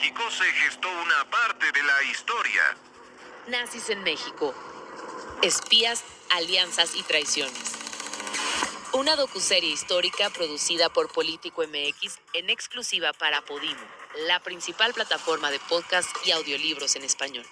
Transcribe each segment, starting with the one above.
México se gestó una parte de la historia. Nazis en México. Espías, alianzas y traiciones. Una docuserie histórica producida por Político MX en exclusiva para Podimo, la principal plataforma de podcast y audiolibros en español.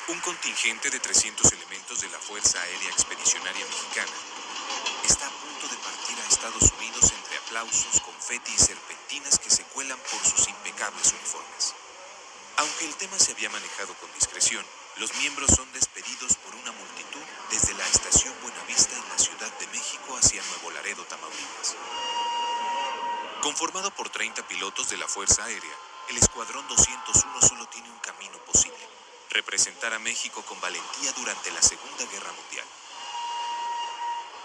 Un contingente de 300 elementos de la Fuerza Aérea Expedicionaria Mexicana está a punto de partir a Estados Unidos entre aplausos, confeti y serpentinas que se cuelan por sus impecables uniformes. Aunque el tema se había manejado con discreción, los miembros son despedidos por una multitud desde la estación Buenavista en la Ciudad de México hacia Nuevo Laredo, Tamaulipas. Conformado por 30 pilotos de la Fuerza Aérea, el Escuadrón 201 solo tiene un camino posible: representar a México con valentía durante la Segunda Guerra Mundial.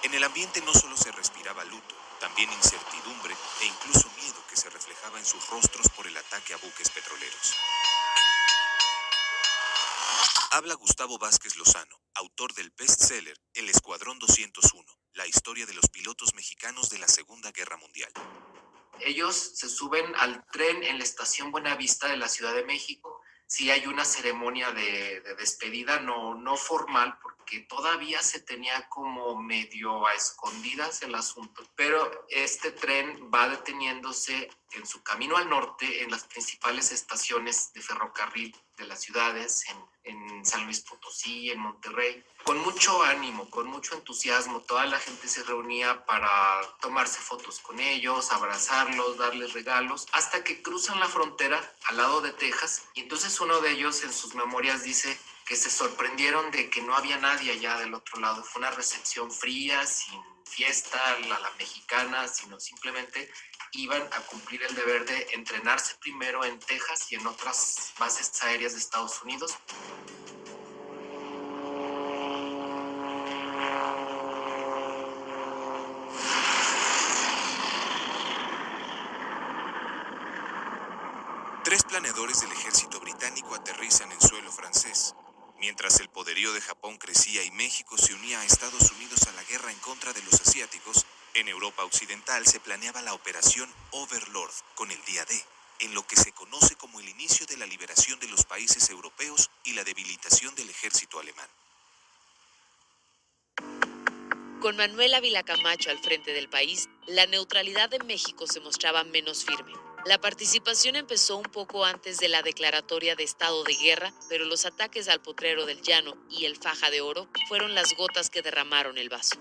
En el ambiente no solo se respiraba luto, también incertidumbre e incluso miedo que se reflejaba en sus rostros por el ataque a buques petroleros. Habla Gustavo Vázquez Lozano, autor del bestseller El Escuadrón 201, la historia de los pilotos mexicanos de la Segunda Guerra Mundial. Ellos se suben al tren en la estación Buenavista de la Ciudad de México. Sí hay una ceremonia de despedida, no formal, porque todavía se tenía como medio a escondidas el asunto. Pero este tren va deteniéndose en su camino al norte en las principales estaciones de ferrocarril de las ciudades, en San Luis Potosí, en Monterrey. Con mucho ánimo, con mucho entusiasmo, toda la gente se reunía para tomarse fotos con ellos, abrazarlos, darles regalos, hasta que cruzan la frontera al lado de Texas. Y entonces uno de ellos en sus memorias dice que se sorprendieron de que no había nadie allá del otro lado. Fue una recepción fría, sin fiesta a la mexicana, sino simplemente iban a cumplir el deber de entrenarse primero en Texas y en otras bases aéreas de Estados Unidos. Tres planeadores del ejército británico aterrizan en suelo francés. Mientras el poderío de Japón crecía y México se unía a Estados Unidos a la guerra en contra de los asiáticos, en Europa Occidental se planeaba la Operación Overlord con el día D, en lo que se conoce como el inicio de la liberación de los países europeos y la debilitación del ejército alemán. Con Manuel Ávila Camacho al frente del país, la neutralidad de México se mostraba menos firme. La participación empezó un poco antes de la declaratoria de estado de guerra, pero los ataques al Potrero del Llano y el Faja de Oro fueron las gotas que derramaron el vaso.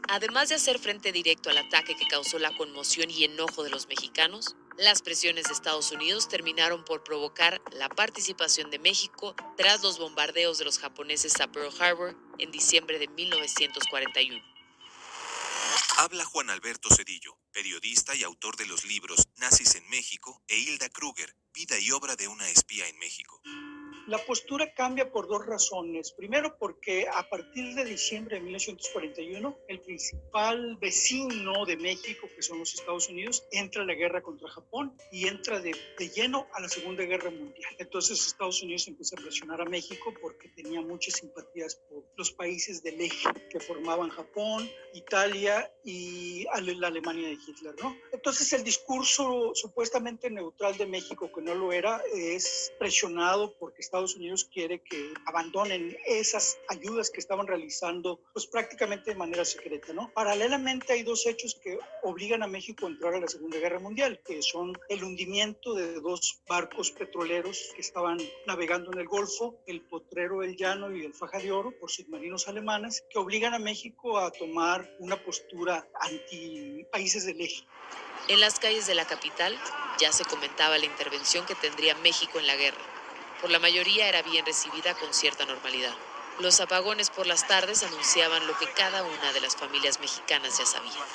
Además de hacer frente directo al ataque que causó la conmoción y enojo de los mexicanos, las presiones de Estados Unidos terminaron por provocar la participación de México tras los bombardeos de los japoneses a Pearl Harbor en diciembre de 1941. Habla Juan Alberto Cedillo, periodista y autor de los libros Nazis en México e Hilda Kruger, Vida y obra de una espía en México. La postura cambia por dos razones. Primero, porque a partir de diciembre de 1941, el principal vecino de México, que son los Estados Unidos, entra a la guerra contra Japón y entra de lleno a la Segunda Guerra Mundial. Entonces Estados Unidos empieza a presionar a México porque tenía muchas simpatías por los países del eje que formaban Japón, Italia y la Alemania de Hitler, ¿no? Entonces el discurso supuestamente neutral de México, que no lo era, es presionado porque Estados Unidos quiere que abandonen esas ayudas que estaban realizando pues prácticamente de manera secreta, ¿no? Paralelamente hay dos hechos que obligan a México a entrar a la Segunda Guerra Mundial, que son el hundimiento de dos barcos petroleros que estaban navegando en el Golfo, el Potrero del Llano y el Faja de Oro, por submarinos alemanes, que obligan a México a tomar una postura anti países del eje. En las calles de la capital ya se comentaba la intervención que tendría México en la guerra. Por la mayoría era bien recibida con cierta normalidad. Los apagones por las tardes anunciaban lo que cada una de las familias mexicanas ya sabía.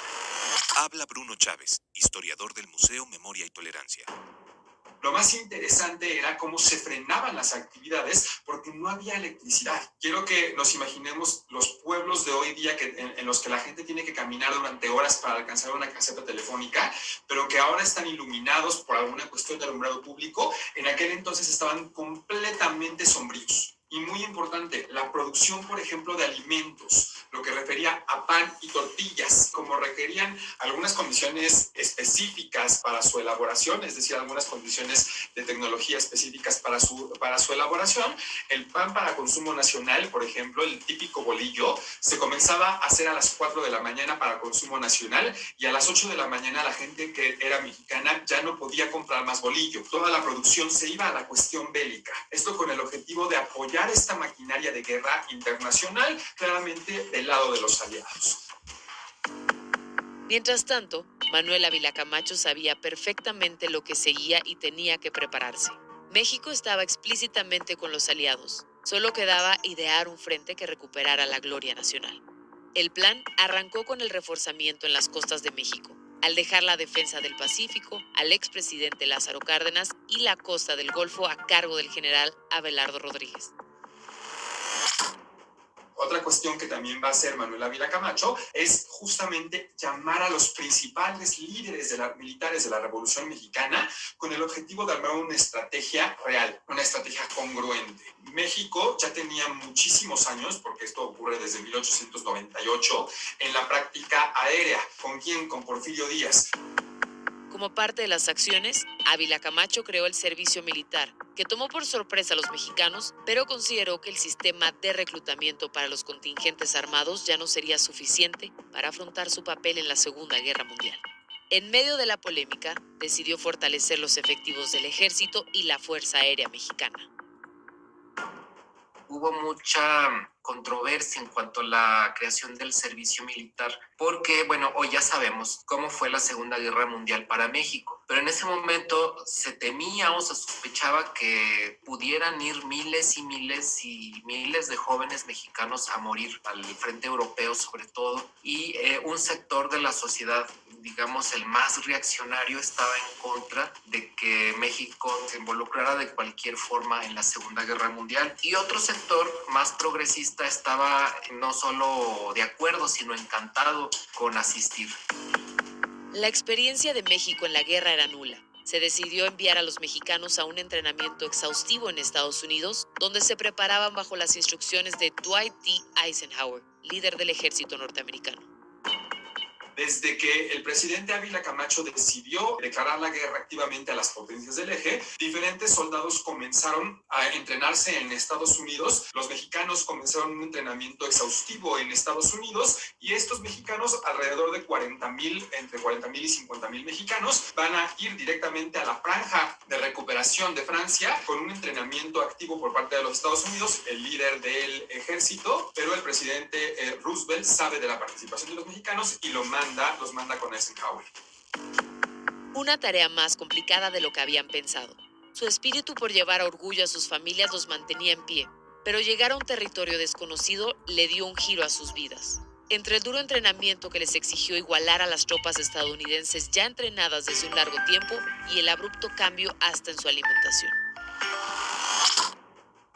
Habla Bruno Chávez, historiador del Museo Memoria y Tolerancia. Lo más interesante era cómo se frenaban las actividades porque no había electricidad. Quiero que nos imaginemos los pueblos de hoy día en los que la gente tiene que caminar durante horas para alcanzar una caseta telefónica, pero que ahora están iluminados por alguna cuestión de alumbrado público. En aquel entonces estaban completamente sombríos. Y muy importante, la producción, por ejemplo, de alimentos. lo que refería a pan y tortillas. Como requerían algunas condiciones específicas para su elaboración, es decir, algunas condiciones de tecnología específicas para su elaboración, el pan para consumo nacional, por ejemplo, el típico bolillo, se comenzaba a hacer a las 4 de la mañana para consumo nacional y a las 8 de la mañana la gente que era mexicana ya no podía comprar más bolillo. Toda la producción se iba a la cuestión bélica. Esto con el objetivo de apoyar esta maquinaria de guerra internacional, claramente del lado de los aliados. Mientras tanto, Manuel Ávila Camacho sabía perfectamente lo que seguía y tenía que prepararse. México estaba explícitamente con los aliados. Solo quedaba idear un frente que recuperara la gloria nacional. El plan arrancó con el reforzamiento en las costas de México, al dejar la defensa del Pacífico al expresidente Lázaro Cárdenas y la costa del Golfo a cargo del general Abelardo Rodríguez. Otra cuestión que también va a hacer Manuel Ávila Camacho es justamente llamar a los principales líderes militares de la Revolución Mexicana con el objetivo de armar una estrategia real, una estrategia congruente. México ya tenía muchísimos años, porque esto ocurre desde 1898, en la práctica aérea. ¿Con quién? Con Porfirio Díaz. Como parte de las acciones, Ávila Camacho creó el servicio militar, que tomó por sorpresa a los mexicanos, pero consideró que el sistema de reclutamiento para los contingentes armados ya no sería suficiente para afrontar su papel en la Segunda Guerra Mundial. En medio de la polémica, decidió fortalecer los efectivos del ejército y la Fuerza Aérea Mexicana. Hubo mucha controversia en cuanto a la creación del servicio militar, porque, bueno, hoy ya sabemos cómo fue la Segunda Guerra Mundial para México, pero en ese momento se temía o se sospechaba que pudieran ir miles y miles y miles de jóvenes mexicanos a morir al frente europeo sobre todo, y un sector de la sociedad, digamos el más reaccionario, estaba en contra de que México se involucrara de cualquier forma en la Segunda Guerra Mundial, y otro sector más progresista estaba no solo de acuerdo, sino encantado con asistir. La experiencia de México en la guerra era nula. Se decidió enviar a los mexicanos a un entrenamiento exhaustivo en Estados Unidos, donde se preparaban bajo las instrucciones de Dwight D. Eisenhower, líder del ejército norteamericano. Desde que el presidente Ávila Camacho decidió declarar la guerra activamente a las potencias del eje, diferentes soldados comenzaron a entrenarse en Estados Unidos. Los mexicanos comenzaron un entrenamiento exhaustivo en Estados Unidos y estos mexicanos, alrededor de 40,000, entre 40,000 y 50,000 mexicanos, van a ir directamente a la franja de recuperación de Francia con un entrenamiento activo por parte de los Estados Unidos, el líder del ejército, pero el presidente Roosevelt sabe de la participación de los mexicanos y los manda con Eisenhower. Una tarea más complicada de lo que habían pensado. Su espíritu por llevar a orgullo a sus familias los mantenía en pie, pero llegar a un territorio desconocido le dio un giro a sus vidas. Entre el duro entrenamiento que les exigió igualar a las tropas estadounidenses ya entrenadas desde un largo tiempo y el abrupto cambio hasta en su alimentación.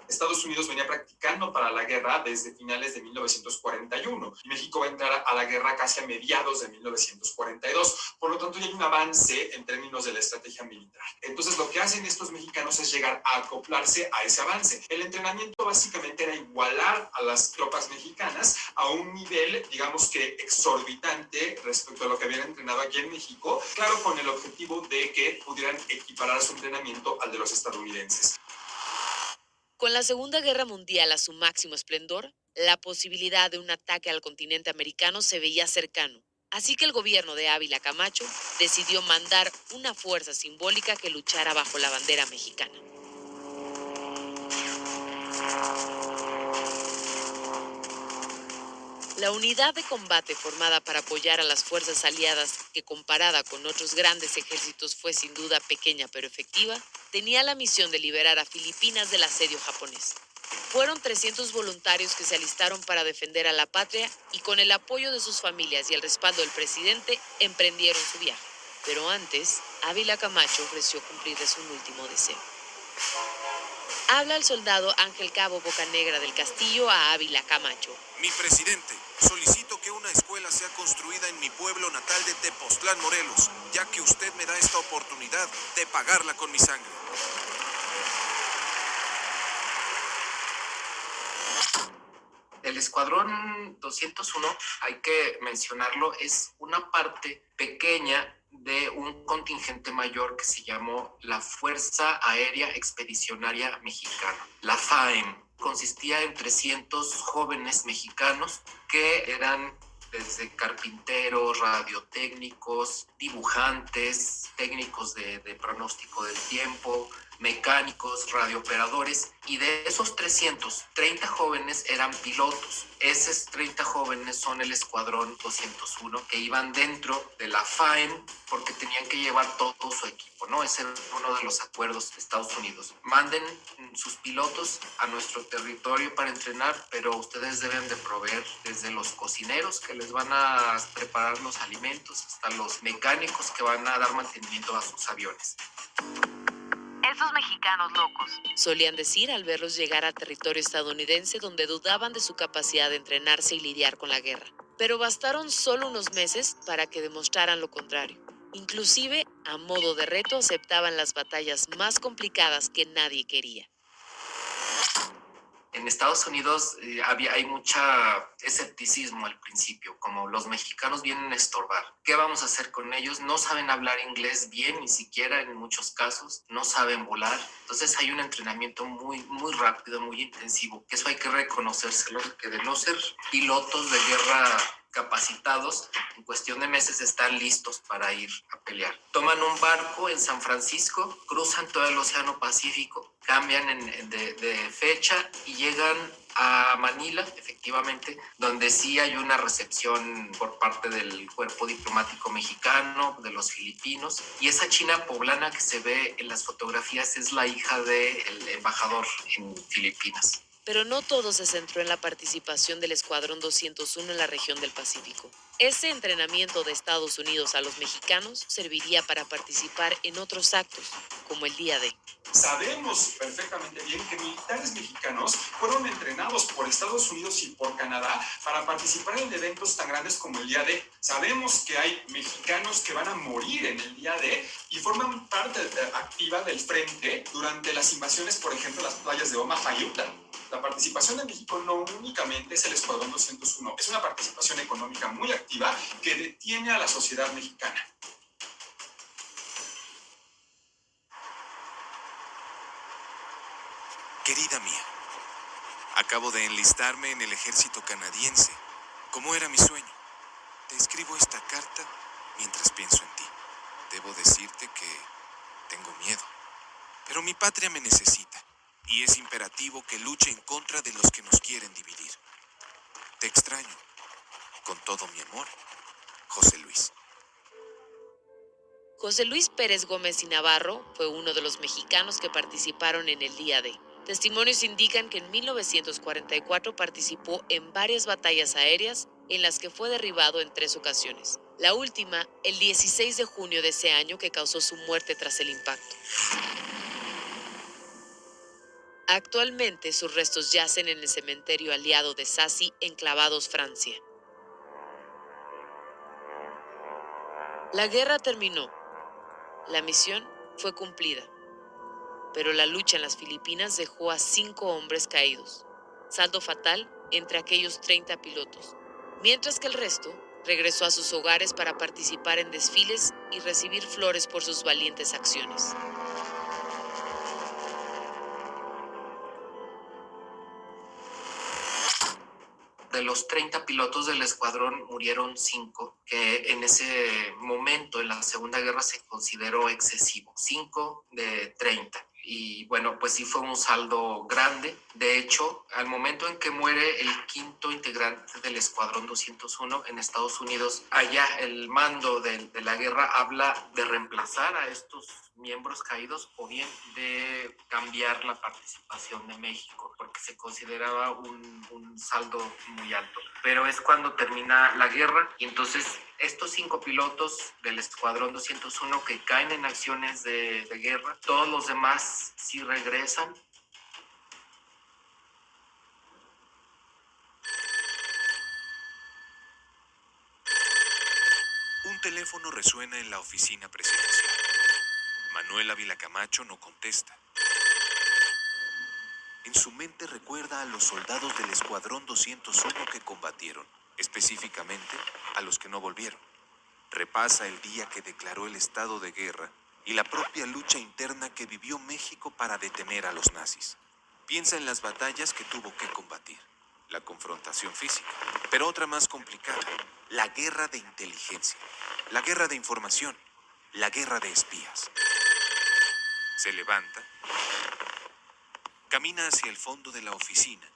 Estados Unidos venía practicando para la guerra desde finales de 1941 y México va a entrar a la guerra casi a mediados de 1942. Por lo tanto, ya hay un avance en términos de la estrategia militar. Entonces, lo que hacen estos mexicanos es llegar a acoplarse a ese avance. El entrenamiento básicamente era igualar a las tropas mexicanas a un nivel, digamos que exorbitante respecto a lo que habían entrenado aquí en México, claro, con el objetivo de que pudieran equiparar su entrenamiento al de los estadounidenses. Con la Segunda Guerra Mundial a su máximo esplendor, la posibilidad de un ataque al continente americano se veía cercano. Así que el gobierno de Ávila Camacho decidió mandar una fuerza simbólica que luchara bajo la bandera mexicana. La unidad de combate formada para apoyar a las fuerzas aliadas, que comparada con otros grandes ejércitos fue sin duda pequeña pero efectiva, tenía la misión de liberar a Filipinas del asedio japonés. Fueron 300 voluntarios que se alistaron para defender a la patria y con el apoyo de sus familias y el respaldo del presidente emprendieron su viaje. Pero antes, Ávila Camacho ofreció cumplirles un último deseo. Habla el soldado Ángel Cabo Bocanegra del Castillo a Ávila Camacho. Mi presidente, solicito que una escuela sea construida en mi pueblo natal de Tepoztlán, Morelos, ya que usted me da esta oportunidad de pagarla con mi sangre. El Escuadrón 201, hay que mencionarlo, es una parte pequeña de un contingente mayor que se llamó la Fuerza Aérea Expedicionaria Mexicana, la FAEM. Consistía en 300 jóvenes mexicanos que eran desde carpinteros, radiotécnicos, dibujantes, técnicos de pronóstico del tiempo, mecánicos, radiooperadores, y de esos 330 jóvenes eran pilotos. Esos 30 jóvenes son el Escuadrón 201, que iban dentro de la FAEN porque tenían que llevar todo su equipo, ¿no? Ese era uno de los acuerdos de Estados Unidos. Manden sus pilotos a nuestro territorio para entrenar, pero ustedes deben de proveer desde los cocineros que les van a preparar los alimentos hasta los mecánicos que van a dar mantenimiento a sus aviones. Esos mexicanos locos, solían decir al verlos llegar a territorio estadounidense, donde dudaban de su capacidad de entrenarse y lidiar con la guerra. Pero bastaron solo unos meses para que demostraran lo contrario. Inclusive, a modo de reto, aceptaban las batallas más complicadas que nadie quería. En Estados Unidos hay mucho escepticismo al principio, como los mexicanos vienen a estorbar. ¿Qué vamos a hacer con ellos? No saben hablar inglés bien, ni siquiera en muchos casos, no saben volar. Entonces hay un entrenamiento muy, muy rápido, muy intensivo. Eso hay que reconocérselo, que de no ser pilotos de guerra capacitados, en cuestión de meses están listos para ir a pelear. Toman un barco en San Francisco, cruzan todo el Océano Pacífico, cambian de fecha y llegan a Manila, efectivamente, donde sí hay una recepción por parte del cuerpo diplomático mexicano, de los filipinos, y esa china poblana que se ve en las fotografías es la hija del embajador en Filipinas. Pero no todo se centró en la participación del Escuadrón 201 en la región del Pacífico. Ese entrenamiento de Estados Unidos a los mexicanos serviría para participar en otros actos, como el Día D. Sabemos perfectamente bien que militares mexicanos fueron entrenados por Estados Unidos y por Canadá para participar en eventos tan grandes como el Día D. Sabemos que hay mexicanos que van a morir en el Día D y forman parte activa del frente durante las invasiones, por ejemplo, las playas de Omaha y Utah. La participación de México no únicamente es el Escuadrón 201, es una participación económica muy activa que detiene a la sociedad mexicana. Querida mía, acabo de enlistarme en el ejército canadiense, como era mi sueño. Te escribo esta carta mientras pienso en ti. Debo decirte que tengo miedo, pero mi patria me necesita y es imperativo que luche en contra de los que nos quieren dividir. Te extraño. Con todo mi amor, José Luis. José Luis Pérez Gómez y Navarro fue uno de los mexicanos que participaron en el Día D. Testimonios indican que en 1944 participó en varias batallas aéreas en las que fue derribado en 3 ocasiones. La última, el 16 de junio de ese año, que causó su muerte tras el impacto. Actualmente sus restos yacen en el cementerio aliado de Sassy, en Clavados, Francia. La guerra terminó. La misión fue cumplida. Pero la lucha en las Filipinas dejó a 5 hombres caídos. Saldo fatal entre aquellos 30 pilotos. Mientras que el resto regresó a sus hogares para participar en desfiles y recibir flores por sus valientes acciones. De los 30 pilotos del escuadrón murieron 5, que en ese momento, en la Segunda Guerra, se consideró excesivo. 5 de 30. Y bueno, pues sí fue un saldo grande. De hecho, al momento en que muere el 5º integrante del Escuadrón 201 en Estados Unidos, allá el mando de la guerra habla de reemplazar a estos miembros caídos o bien de cambiar la participación de México, porque se consideraba un saldo muy alto. Pero es cuando termina la guerra y entonces estos 5 pilotos del Escuadrón 201 que caen en acciones de guerra, todos los demás sí regresan. Un teléfono resuena en la oficina presidencial. Manuel Ávila Camacho no contesta. En su mente recuerda a los soldados del Escuadrón 201 que combatieron, específicamente a los que no volvieron. Repasa el día que declaró el estado de guerra y la propia lucha interna que vivió México para detener a los nazis. Piensa en las batallas que tuvo que combatir, la confrontación física, pero otra más complicada, la guerra de inteligencia, la guerra de información, la guerra de espías. Se levanta, camina hacia el fondo de la oficina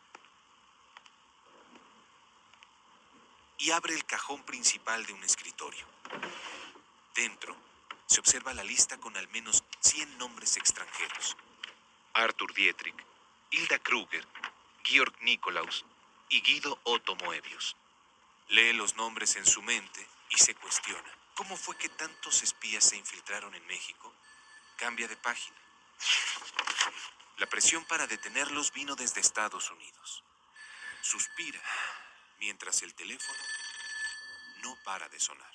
y abre el cajón principal de un escritorio. Dentro, se observa la lista con al menos 100 nombres extranjeros. Arthur Dietrich, Hilda Kruger, Georg Nikolaus y Guido Otto Moebius. Lee los nombres en su mente y se cuestiona. ¿Cómo fue que tantos espías se infiltraron en México? Cambia de página. La presión para detenerlos vino desde Estados Unidos. Suspira mientras el teléfono no para de sonar.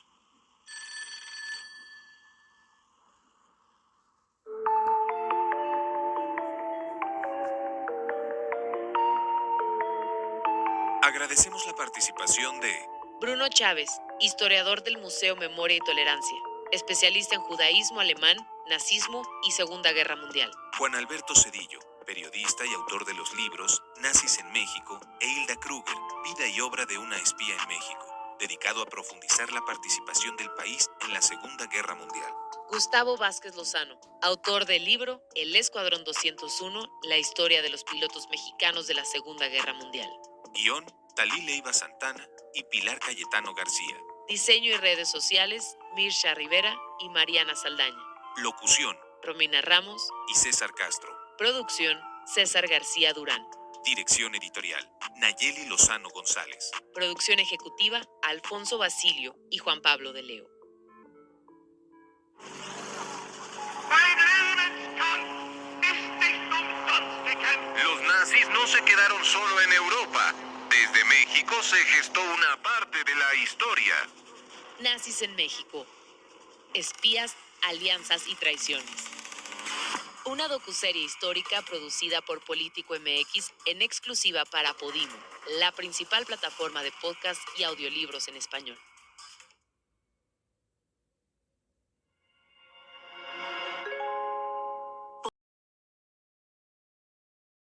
Agradecemos la participación de Bruno Chávez, historiador del Museo Memoria y Tolerancia, especialista en judaísmo alemán, nazismo y Segunda Guerra Mundial. Juan Alberto Cedillo, periodista y autor de los libros Nazis en México e Hilda Kruger, vida y obra de una espía en México, dedicado a profundizar la participación del país en la Segunda Guerra Mundial. Gustavo Vázquez Lozano, autor del libro El Escuadrón 201, la historia de los pilotos mexicanos de la Segunda Guerra Mundial. Guión, Talí Leiva Santana y Pilar Cayetano García. Diseño y redes sociales, Mirsha Rivera y Mariana Saldaña. Locución, Romina Ramos. y César Castro. Producción, César García Durán. Dirección editorial, Nayeli Lozano González. Producción ejecutiva, Alfonso Basilio y Juan Pablo de Leo. Los nazis no se quedaron solo en Europa. Desde México se gestó una parte de la historia. Nazis en México. Espías, alianzas y traiciones. Una docuserie histórica producida por Político MX en exclusiva para Podimo, la principal plataforma de podcast y audiolibros en español.